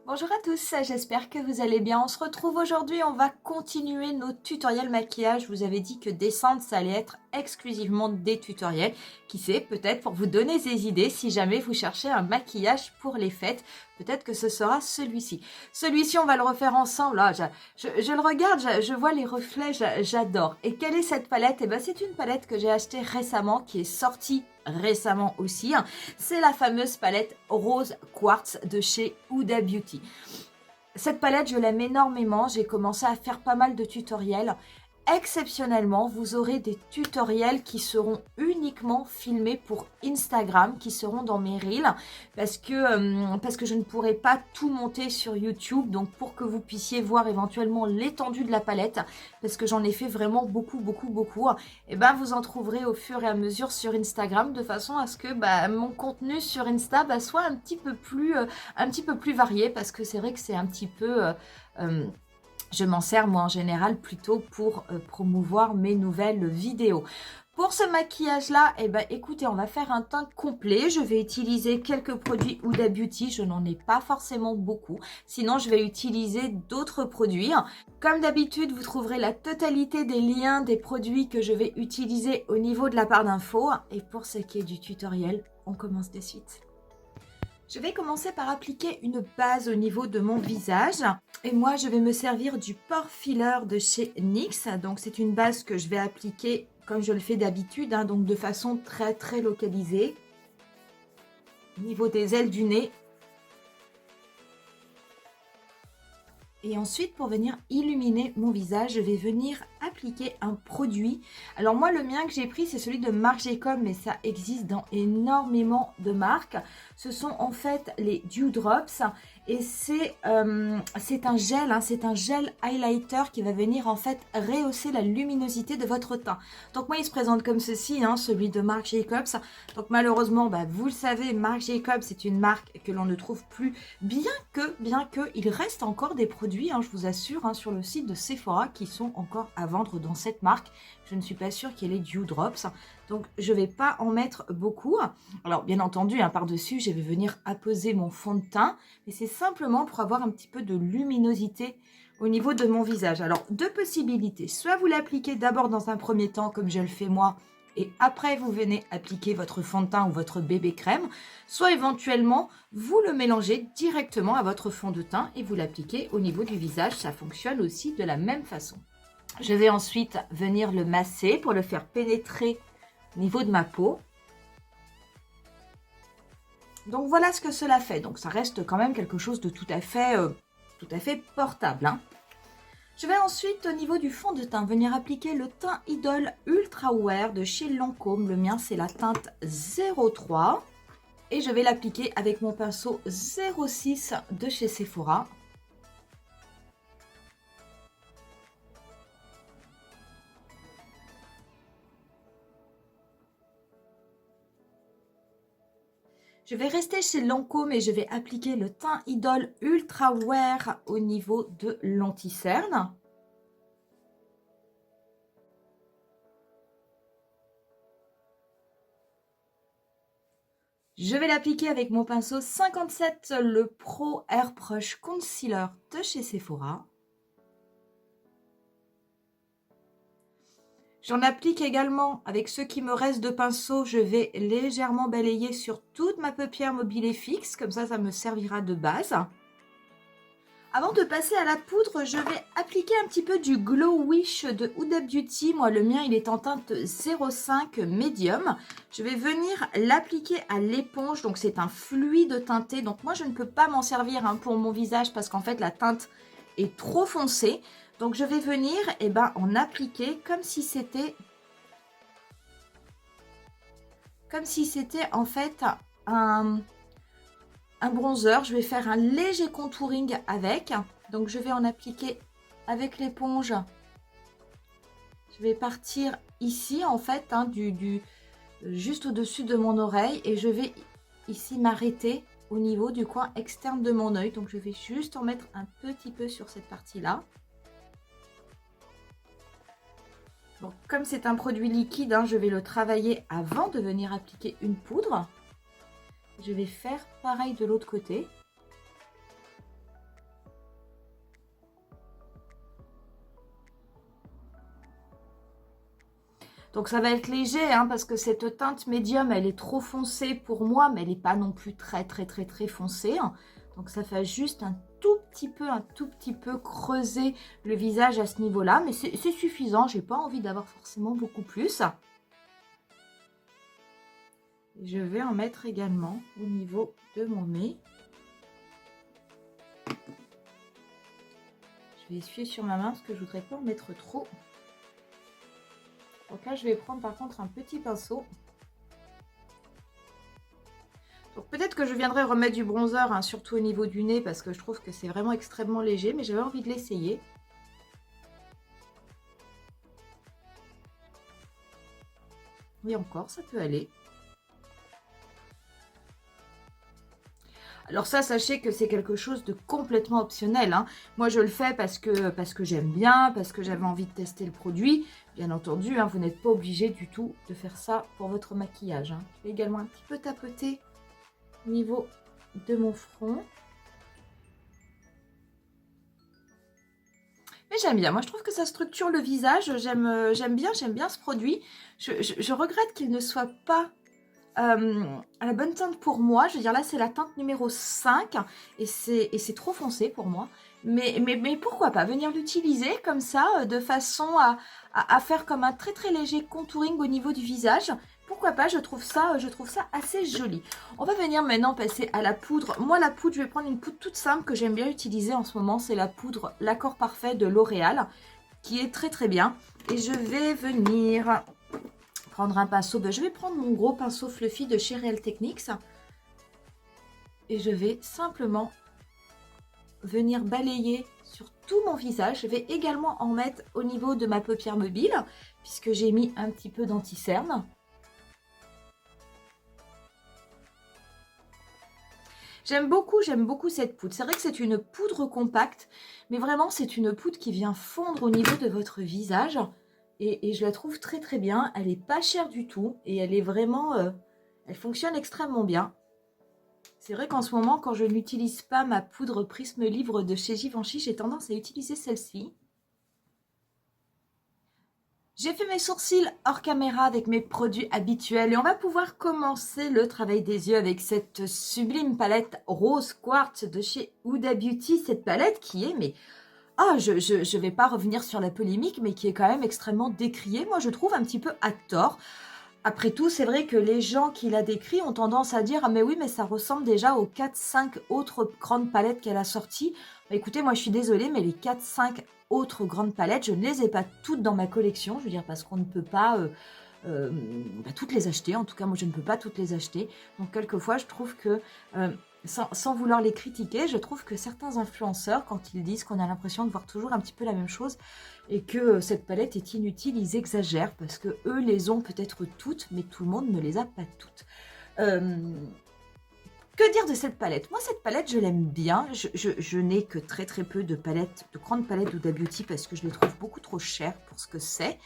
Bonjour à tous, j'espère que vous allez bien. On se retrouve aujourd'hui, on va continuer nos tutoriels maquillage. Je vous avais dit que décembre, ça allait être exclusivement des tutoriels. Qui sait, peut-être pour vous donner des idées si jamais vous cherchez un maquillage pour les fêtes. Peut-être que ce sera celui-ci. Celui-ci, on va le refaire ensemble. Ah, je le regarde, je vois les reflets, j'adore. Et quelle est cette palette? Eh ben, c'est une palette que j'ai achetée récemment, qui est sortie récemment aussi. C'est la fameuse palette Rose Quartz de chez Huda Beauty. Cette palette, je l'aime énormément. J'ai commencé à faire pas mal de tutoriels. Exceptionnellement, vous aurez des tutoriels qui seront uniquement filmés pour Instagram, qui seront dans mes reels, parce que je ne pourrai pas tout monter sur YouTube. Donc, pour que vous puissiez voir éventuellement l'étendue de la palette, parce que j'en ai fait vraiment beaucoup, et ben vous en trouverez au fur et à mesure sur Instagram, de façon à ce que mon contenu sur Insta soit un petit peu plus varié, parce que c'est vrai que c'est un petit peu... je m'en sers moi en général plutôt pour promouvoir mes nouvelles vidéos. Pour ce maquillage-là, écoutez, on va faire un teint complet. Je vais utiliser quelques produits Huda Beauty. Je n'en ai pas forcément beaucoup. Sinon, je vais utiliser d'autres produits. Comme d'habitude, vous trouverez la totalité des liens des produits que je vais utiliser au niveau de la barre d'infos. Et pour ce qui est du tutoriel, on commence de suite. Je vais commencer par appliquer une base au niveau de mon visage. Et moi, je vais me servir du Pore Filler de chez NYX. Donc, c'est une base que je vais appliquer comme je le fais d'habitude, donc de façon très localisée. Au niveau des ailes du nez. Et ensuite, pour venir illuminer mon visage, je vais venir appliquer un produit. Alors moi, le mien que j'ai pris, c'est celui de Marc Jacobs, mais ça existe dans énormément de marques. Ce sont en fait les Dew Drops. Et c'est un gel, c'est un gel highlighter qui va venir en fait rehausser la luminosité de votre teint. Donc moi, il se présente comme ceci, celui de Marc Jacobs. Donc malheureusement, vous le savez, Marc Jacobs, c'est une marque que l'on ne trouve plus, bien que il reste encore des produits, je vous assure, sur le site de Sephora qui sont encore à vendre dans cette marque. Je ne suis pas sûre qu'il y ait les Dew Drops. Donc, je ne vais pas en mettre beaucoup. Alors, bien entendu, par-dessus, je vais venir apposer mon fond de teint. Mais c'est simplement pour avoir un petit peu de luminosité au niveau de mon visage. Alors, deux possibilités. Soit vous l'appliquez d'abord dans un premier temps, comme je le fais moi, et après, vous venez appliquer votre fond de teint ou votre bébé crème. Soit éventuellement, vous le mélangez directement à votre fond de teint et vous l'appliquez au niveau du visage. Ça fonctionne aussi de la même façon. Je vais ensuite venir le masser pour le faire pénétrer au niveau de ma peau. Donc voilà ce que cela fait. Donc ça reste quand même quelque chose de tout à fait portable. Je vais ensuite au niveau du fond de teint venir appliquer le teint Idol Ultra Wear de chez Lancôme. Le mien c'est la teinte 03. Et je vais l'appliquer avec mon pinceau 06 de chez Sephora. Je vais rester chez Lancôme et je vais appliquer le teint Idol Ultra Wear au niveau de l'anti-cerne. Je vais l'appliquer avec mon pinceau 57, le Pro Airbrush Concealer de chez Sephora. J'en applique également avec ce qui me reste de pinceau. Je vais légèrement balayer sur toute ma paupière mobile et fixe. Comme ça, ça me servira de base. Avant de passer à la poudre, je vais appliquer un petit peu du Glow Wish de Huda Beauty. Moi, le mien, il est en teinte 05 Medium. Je vais venir l'appliquer à l'éponge. Donc, c'est un fluide teinté. Donc, moi, je ne peux pas m'en servir pour mon visage parce qu'en fait, la teinte est trop foncée. Donc, je vais venir en appliquer comme si c'était en fait un bronzer. Je vais faire un léger contouring avec. Donc, je vais en appliquer avec l'éponge. Je vais partir ici, en fait, juste au-dessus de mon oreille. Et je vais ici m'arrêter au niveau du coin externe de mon œil. Donc, je vais juste en mettre un petit peu sur cette partie-là. Donc, comme c'est un produit liquide, je vais le travailler avant de venir appliquer une poudre. Je vais faire pareil de l'autre côté. Donc ça va être léger, hein, parce que cette teinte médium, elle est trop foncée pour moi, mais elle n'est pas non plus très foncée. Donc ça fait juste un tout petit peu creuser le visage à ce niveau-là, mais c'est suffisant, j'ai pas envie d'avoir forcément beaucoup plus. Et je vais en mettre également au niveau de mon nez. Je vais essuyer sur ma main parce que je voudrais pas en mettre trop. Donc là, je vais prendre par contre un petit pinceau. Donc peut-être que je viendrai remettre du bronzer, hein, surtout au niveau du nez, parce que je trouve que c'est vraiment extrêmement léger, mais j'avais envie de l'essayer. Oui, encore, ça peut aller. Alors ça, sachez que c'est quelque chose de complètement optionnel, hein. Moi, je le fais parce que j'aime bien, parce que j'avais envie de tester le produit. Bien entendu, hein, vous n'êtes pas obligé du tout de faire ça pour votre maquillage, hein. Je vais également un petit peu tapoter au niveau de mon front. Mais j'aime bien, moi je trouve que ça structure le visage, j'aime bien ce produit. Je regrette qu'il ne soit pas à la bonne teinte pour moi. Je veux dire, là c'est la teinte numéro 5 et c'est trop foncé pour moi. Mais pourquoi pas venir l'utiliser comme ça, de façon à faire comme un très léger contouring au niveau du visage. Pourquoi pas, je trouve ça assez joli. On va venir maintenant passer à la poudre. Moi, la poudre, je vais prendre une poudre toute simple que j'aime bien utiliser en ce moment. C'est la poudre L'Accord Parfait de L'Oréal, qui est très bien. Et je vais venir prendre un pinceau. Je vais prendre mon gros pinceau fluffy de chez Real Techniques. Et je vais simplement venir balayer sur tout mon visage. Je vais également en mettre au niveau de ma paupière mobile, puisque j'ai mis un petit peu d'anti-cerne. J'aime beaucoup cette poudre. C'est vrai que c'est une poudre compacte, mais vraiment c'est une poudre qui vient fondre au niveau de votre visage. Et je la trouve très bien. Elle n'est pas chère du tout et elle est vraiment... elle fonctionne extrêmement bien. C'est vrai qu'en ce moment, quand je n'utilise pas ma poudre Prisme Livre de chez Givenchy, j'ai tendance à utiliser celle-ci. J'ai fait mes sourcils hors caméra avec mes produits habituels et on va pouvoir commencer le travail des yeux avec cette sublime palette rose quartz de chez Huda Beauty. Cette palette qui est, mais je vais pas revenir sur la polémique, mais qui est quand même extrêmement décriée. Moi, je trouve un petit peu à tort. Après tout, c'est vrai que les gens qui la décrient ont tendance à dire « Ah mais oui, mais ça ressemble déjà aux 4-5 autres grandes palettes qu'elle a sorties. » Écoutez, moi je suis désolée, mais les 4-5 autres grandes palettes, je ne les ai pas toutes dans ma collection. Je veux dire, parce qu'on ne peut pas toutes les acheter. En tout cas, moi je ne peux pas toutes les acheter. Donc quelquefois, je trouve que... sans vouloir les critiquer, je trouve que certains influenceurs, quand ils disent qu'on a l'impression de voir toujours un petit peu la même chose et que cette palette est inutile, ils exagèrent parce que eux les ont peut-être toutes, mais tout le monde ne les a pas toutes. Que dire de cette palette? Moi, cette palette, je l'aime bien. Je n'ai que très peu de palettes, de grandes palettes Huda Beauty parce que je les trouve beaucoup trop chères pour ce que c'est.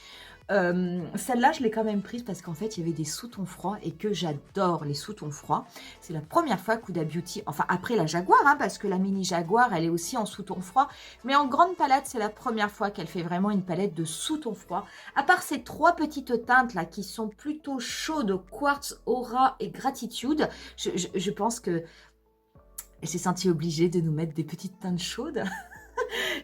Celle-là, je l'ai quand même prise parce qu'en fait, il y avait des sous-tons froids et que j'adore les sous-tons froids. C'est la première fois qu'Huda Beauty, enfin après la Jaguar, hein, parce que la mini Jaguar, elle est aussi en sous-ton froid, mais en grande palette, c'est la première fois qu'elle fait vraiment une palette de sous-ton froid. À part ces trois petites teintes là qui sont plutôt chaudes, Quartz, Aura et Gratitude, je pense que elle s'est sentie obligée de nous mettre des petites teintes chaudes.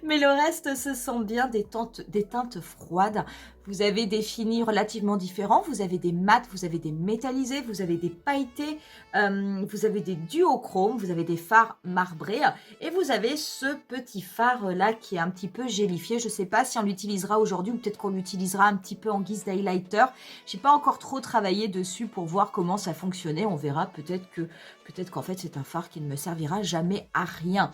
Mais le reste, ce sont bien des teintes froides. Vous avez des finis relativement différents. Vous avez des mats, vous avez des métallisés, vous avez des pailletés, vous avez des duochromes, vous avez des fards marbrés. Et vous avez ce petit phare-là qui est un petit peu gélifié. Je ne sais pas si on l'utilisera aujourd'hui ou peut-être qu'on l'utilisera un petit peu en guise d'highlighter. Je n'ai pas encore trop travaillé dessus pour voir comment ça fonctionnait. On verra peut-être qu'en fait, c'est un phare qui ne me servira jamais à rien.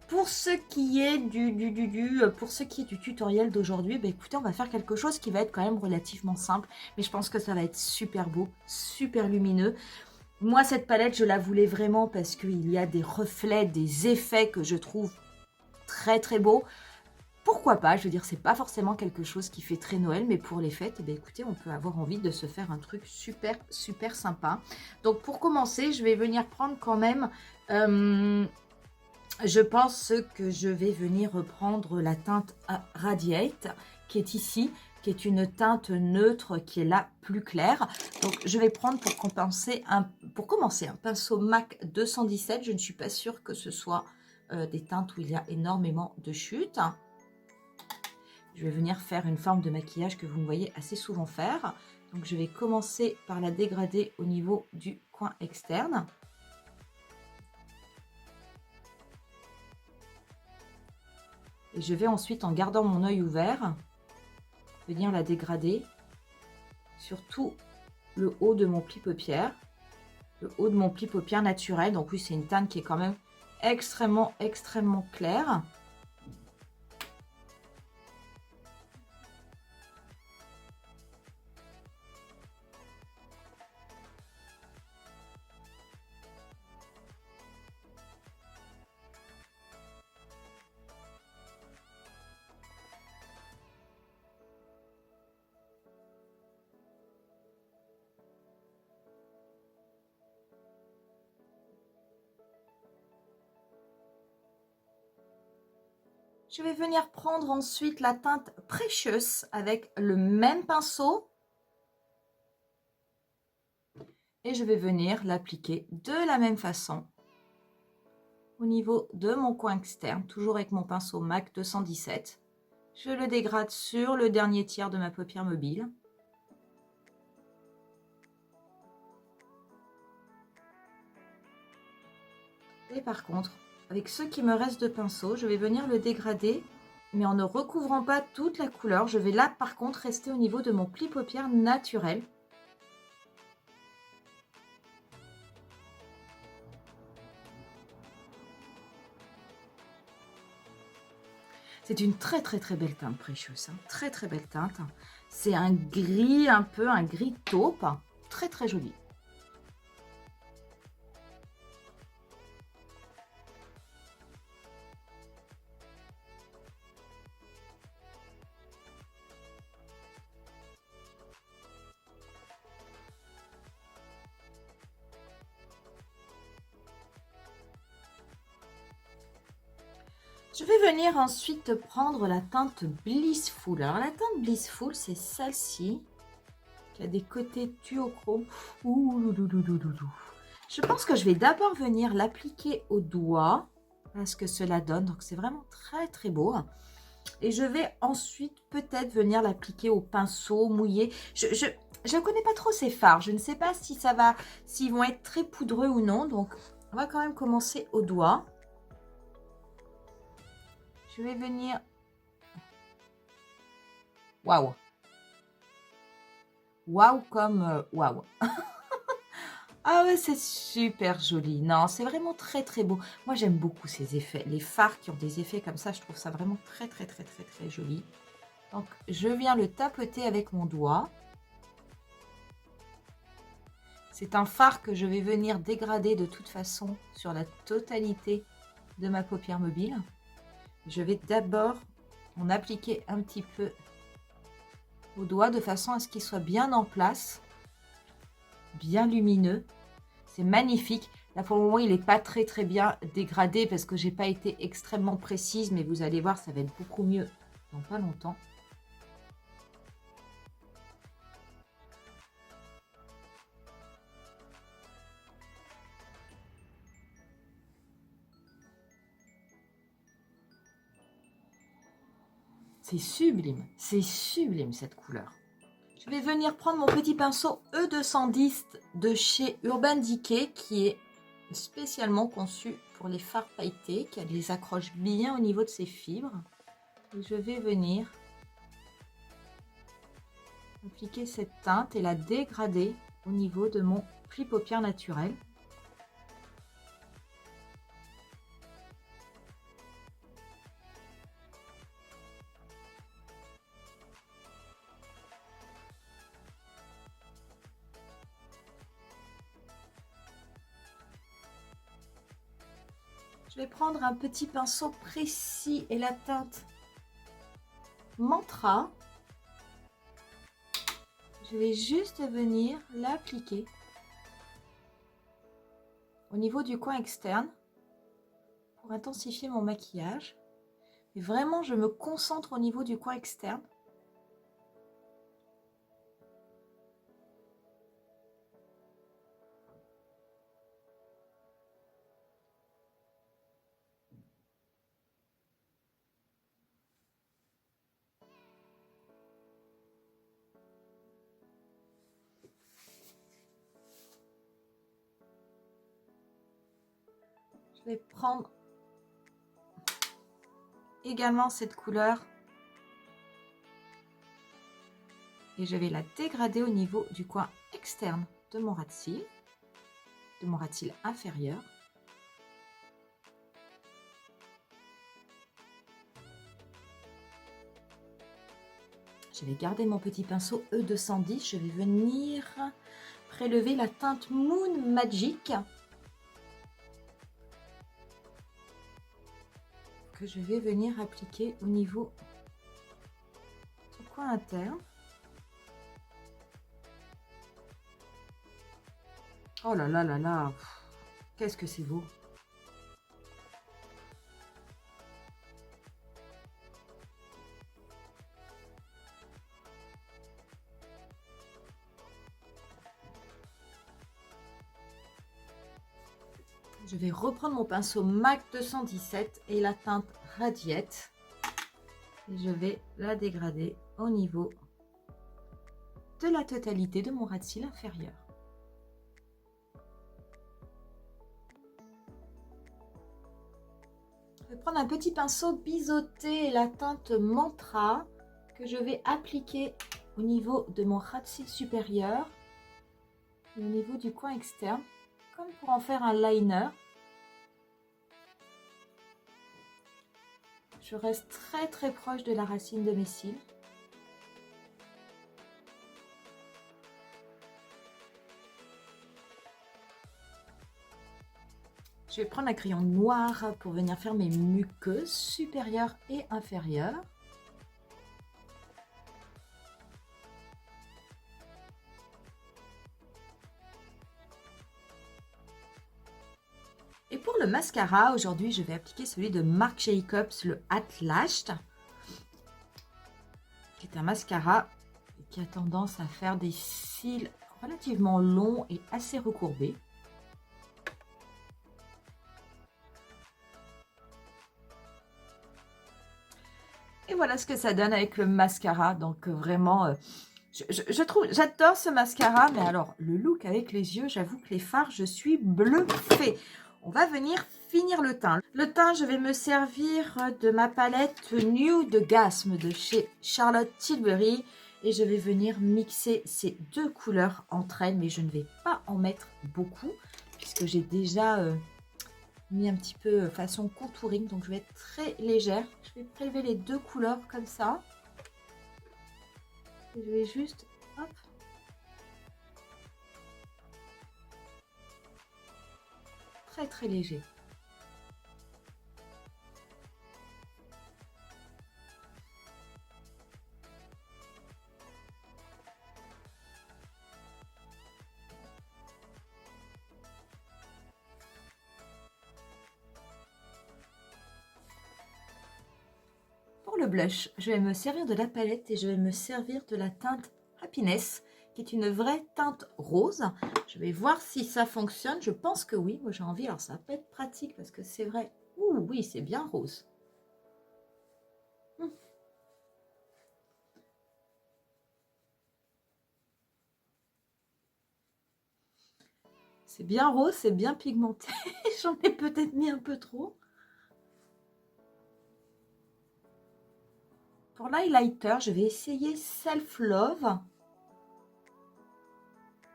Pour ce qui est du tutoriel d'aujourd'hui, écoutez, on va faire quelque chose qui va être quand même relativement simple, mais je pense que ça va être super beau, super lumineux. Moi, cette palette, je la voulais vraiment parce qu'il y a des reflets, des effets que je trouve très beaux. Pourquoi pas? Je veux dire, c'est pas forcément quelque chose qui fait très Noël, mais pour les fêtes, écoutez, on peut avoir envie de se faire un truc super sympa. Donc, pour commencer, je vais venir prendre quand même... je pense que je vais venir reprendre la teinte Radiate qui est ici. qui est une teinte neutre qui est là plus claire. Donc, je vais prendre pour commencer un pinceau MAC 217. Je ne suis pas sûre que ce soit des teintes où il y a énormément de chutes. Je vais venir faire une forme de maquillage que vous me voyez assez souvent faire. Donc, je vais commencer par la dégrader au niveau du coin externe. Et je vais ensuite, en gardant mon œil ouvert, venir la dégrader sur tout le haut de mon pli paupière. Le haut de mon pli paupière naturel. Donc oui, c'est une teinte qui est quand même extrêmement claire. Je vais venir prendre ensuite la teinte Precious avec le même pinceau. Et je vais venir l'appliquer de la même façon au niveau de mon coin externe, toujours avec mon pinceau MAC 217. Je le dégrade sur le dernier tiers de ma paupière mobile. Et par contre, avec ce qui me reste de pinceau, je vais venir le dégrader, mais en ne recouvrant pas toute la couleur. Je vais là, par contre, rester au niveau de mon pli paupière naturel. C'est une très belle teinte Precious, hein. Très belle teinte. C'est un gris, un gris taupe, très joli. Je vais venir ensuite prendre la teinte Blissful. Alors la teinte Blissful, c'est celle-ci, qui a des côtés duochrome. Je pense que je vais d'abord venir l'appliquer au doigt, à ce que cela donne. Donc c'est vraiment très beau. Et je vais ensuite peut-être venir l'appliquer au pinceau mouillé. Je ne connais pas trop ces fards. Je ne sais pas si s'ils vont être très poudreux ou non. Donc on va quand même commencer au doigt. Je vais venir... Waouh! Waouh comme waouh! Ah ouais, c'est super joli. Non, c'est vraiment très beau. Moi, j'aime beaucoup ces effets. Les fards qui ont des effets comme ça, je trouve ça vraiment très joli. Donc, je viens le tapoter avec mon doigt. C'est un fard que je vais venir dégrader de toute façon sur la totalité de ma paupière mobile. Je vais d'abord en appliquer un petit peu au doigt de façon à ce qu'il soit bien en place, bien lumineux. C'est magnifique. Là pour le moment il n'est pas très bien dégradé parce que j'ai pas été extrêmement précise, mais vous allez voir ça va être beaucoup mieux dans pas longtemps. C'est sublime cette couleur. Je vais venir prendre mon petit pinceau E210 de chez Urban Decay qui est spécialement conçu pour les fards pailletés, qui les accroche bien au niveau de ses fibres. Et je vais venir appliquer cette teinte et la dégrader au niveau de mon pli paupière naturel. Je vais prendre un petit pinceau précis et la teinte Mantra. Je vais juste venir l'appliquer au niveau du coin externe pour intensifier mon maquillage. Et vraiment, je me concentre au niveau du coin externe. Je vais prendre également cette couleur et je vais la dégrader au niveau du coin externe de mon ras de cils inférieur. Je vais garder mon petit pinceau E210. Je vais venir prélever la teinte Moon Magic que je vais venir appliquer au niveau du coin interne. Oh là là là là, qu'est-ce que c'est beau! Je vais reprendre mon pinceau MAC 217 et la teinte Radiette. Et je vais la dégrader au niveau de la totalité de mon ras de cils inférieur. Je vais prendre un petit pinceau biseauté et la teinte Mantra que je vais appliquer au niveau de mon ras de cils supérieur et au niveau du coin externe, comme pour en faire un liner. Je reste très très proche de la racine de mes cils. Je vais prendre un crayon noir pour venir faire mes muqueuses supérieures et inférieures. Et pour le mascara, aujourd'hui, je vais appliquer celui de Marc Jacobs, le At Lashed, qui est un mascara qui a tendance à faire des cils relativement longs et assez recourbés. Et voilà ce que ça donne avec le mascara. Donc vraiment, j'adore ce mascara. Mais alors, le look avec les yeux, j'avoue que les fards, je suis bluffée. On va venir finir le teint. Le teint, je vais me servir de ma palette Nude Gasm de chez Charlotte Tilbury. Et je vais venir mixer ces deux couleurs entre elles. Mais je ne vais pas en mettre beaucoup, puisque j'ai déjà mis un petit peu façon contouring. Donc, je vais être très légère. Je vais prélever les deux couleurs comme ça. Et je vais juste... Hop, très très léger. Pour le blush, je vais me servir de la palette et je vais me servir de la teinte Happiness, qui est une vraie teinte rose. Je vais voir si ça fonctionne. Je pense que oui. Moi, j'ai envie. Alors, ça va pas être pratique parce que c'est vrai. Ouh, oui, c'est bien rose. C'est bien rose, c'est bien pigmenté. J'en ai peut-être mis un peu trop. Pour l'highlighter, je vais essayer Self Love,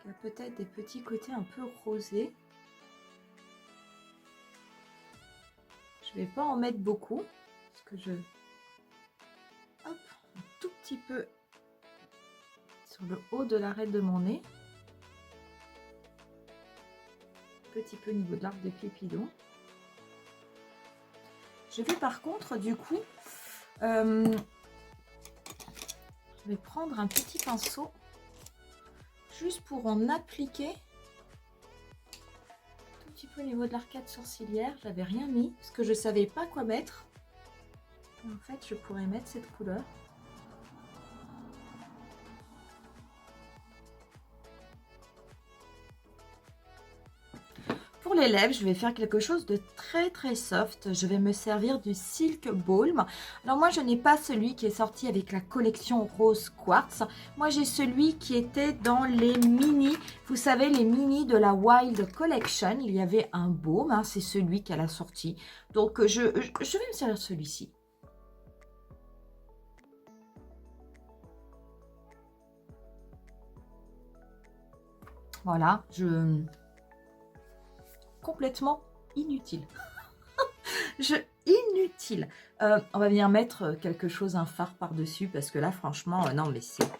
qui a peut-être des petits côtés un peu rosés. Je ne vais pas en mettre beaucoup, parce que je... Hop, un tout petit peu sur le haut de l'arête de mon nez. Un petit peu au niveau de l'arc de Cupidon. Je vais par contre, du coup, je vais prendre un petit pinceau juste pour en appliquer un tout petit peu au niveau de l'arcade sourcilière. J'avais rien mis parce que je savais pas quoi mettre. Et en fait, je pourrais mettre cette couleur. Pour les lèvres, je vais faire quelque chose de très très soft. Je vais me servir du Silk Balm. Alors moi, je n'ai pas celui qui est sorti avec la collection Rose Quartz. Moi, j'ai celui qui était dans les mini. Vous savez, les mini de la Wild Collection. Il y avait un baume, hein, c'est celui qu'elle a sorti. Donc, je vais me servir celui-ci. Voilà, complètement inutile. Inutile. On va venir mettre quelque chose, un fard par-dessus, parce que là, franchement, non, mais c'est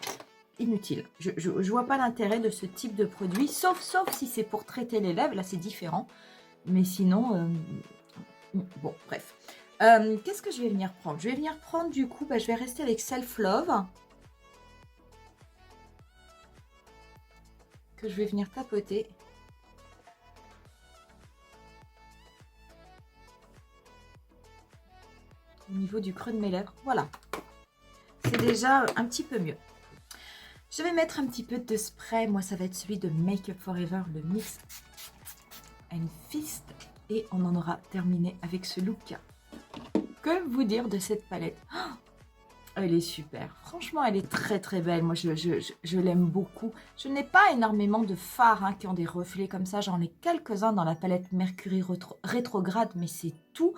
inutile. Je vois pas l'intérêt de ce type de produit, sauf si c'est pour traiter les lèvres. Là, c'est différent. Mais sinon, bon, bref. Qu'est-ce que je vais venir prendre? Je vais venir prendre, du coup, je vais rester avec Self Love. Que je vais venir tapoter. Au niveau du creux de mes lèvres. Voilà. C'est déjà un petit peu mieux. Je vais mettre un petit peu de spray. Moi, ça va être celui de Make Up For Ever, le Mix and Fist. Et on en aura terminé avec ce look. Que vous dire de cette palette? Oh, elle est super. Franchement, elle est très très belle. Moi, je l'aime beaucoup. Je n'ai pas énormément de fards hein, qui ont des reflets comme ça. J'en ai quelques-uns dans la palette Mercury Rétrograde, mais c'est tout.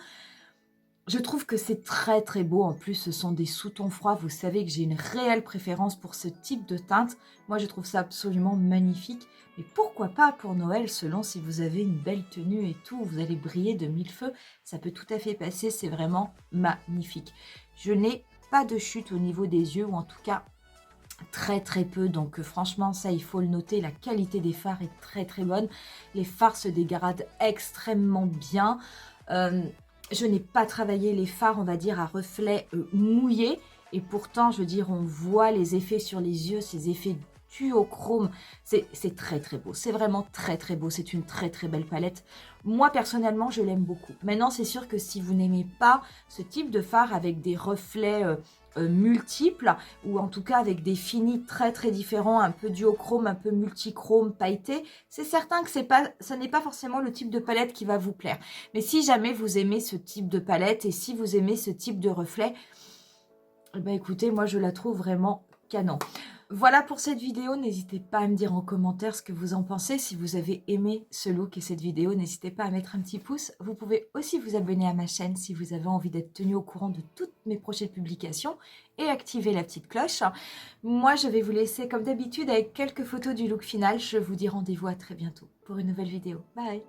Je trouve que c'est très très beau. En plus, ce sont des sous-tons froids. Vous savez que j'ai une réelle préférence pour ce type de teinte. Moi, je trouve ça absolument magnifique. Mais pourquoi pas pour Noël, selon si vous avez une belle tenue et tout, vous allez briller de mille feux. Ça peut tout à fait passer. C'est vraiment magnifique. Je n'ai pas de chute au niveau des yeux, ou en tout cas très très peu, donc franchement ça il faut le noter, la qualité des fards est très très bonne, les fards se dégradent extrêmement bien. Je n'ai pas travaillé les fards on va dire à reflets mouillés, et pourtant je veux dire on voit les effets sur les yeux, ces effets duochrome, c'est très très beau, c'est vraiment très très beau, c'est une très très belle palette. Moi personnellement je l'aime beaucoup. Maintenant c'est sûr que si vous n'aimez pas ce type de fard avec des reflets multiples, ou en tout cas avec des finis très très différents, un peu duochrome, un peu multichrome, pailleté, c'est certain que ce n'est pas forcément le type de palette qui va vous plaire. Mais si jamais vous aimez ce type de palette et si vous aimez ce type de reflet, eh ben écoutez, moi je la trouve vraiment canon. Voilà pour cette vidéo, n'hésitez pas à me dire en commentaire ce que vous en pensez. Si vous avez aimé ce look et cette vidéo, n'hésitez pas à mettre un petit pouce. Vous pouvez aussi vous abonner à ma chaîne si vous avez envie d'être tenu au courant de toutes mes prochaines publications et activer la petite cloche. Moi, je vais vous laisser comme d'habitude avec quelques photos du look final. Je vous dis rendez-vous à très bientôt pour une nouvelle vidéo. Bye!